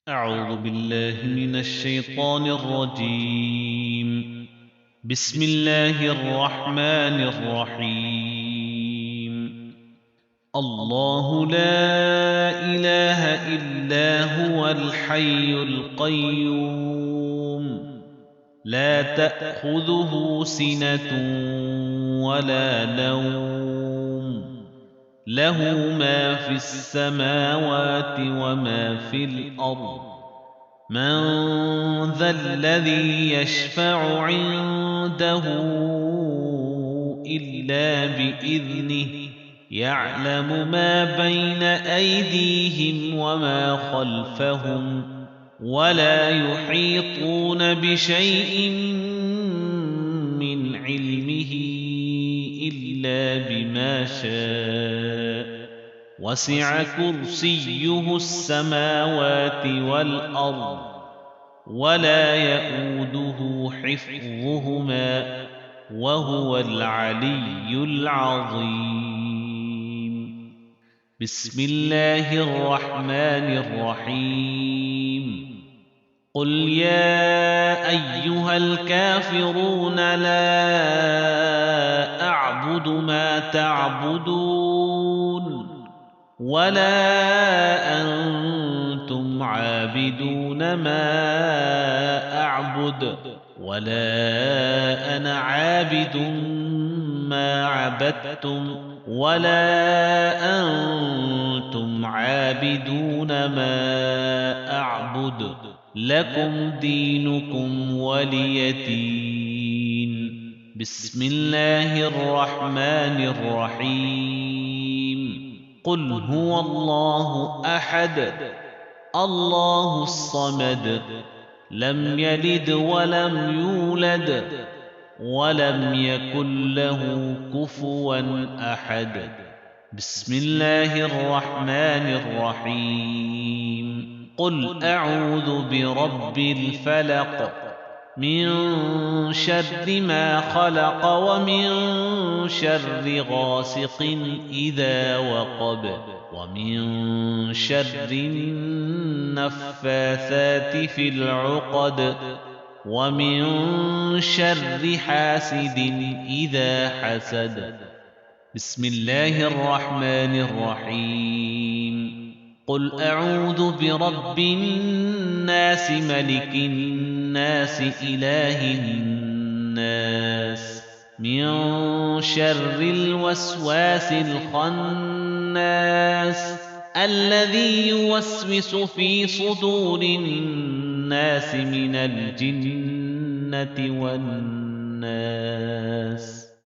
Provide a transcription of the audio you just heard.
أعوذ بالله من الشيطان الرجيم. بسم الله الرحمن الرحيم. الله لا إله إلا هو الحي القيوم، لا تأخذه سنة ولا نوم، له ما في السماوات وما في الأرض. من ذا الذي يشفع عنده إلا بإذنه، يعلم ما بين أيديهم وما خلفهم، ولا يحيطون بشيء من علمه إلا بما شاء، وسع كرسيه السماوات والأرض، ولا يئوده حفظهما، وهو العلي العظيم. بسم الله الرحمن الرحيم. قل يا أيها الكافرون لا أعبد ما تعبدون، ولا أنتم عابدون ما أعبد، ولا أنا عابد ما عبدتم، ولا أنتم عابدون ما أعبد، لكم دينكم ولي دين. بسم الله الرحمن الرحيم. قل هو الله أحد، الله الصمد، لم يلد ولم يولد، ولم يكن له كفوا أحد. بسم الله الرحمن الرحيم. قل أعوذ برب الفلق، من شر ما خلق، ومن شر غاسق إذا وقب، ومن شر النفاثات في العقد، ومن شر حاسد إذا حسد. بسم الله الرحمن الرحيم. قل أعوذ برب الناس، ملك الناس، إله الناس، من شر الوسواس الخناس، الذي يوسوس في صدور الناس من الجنة والناس.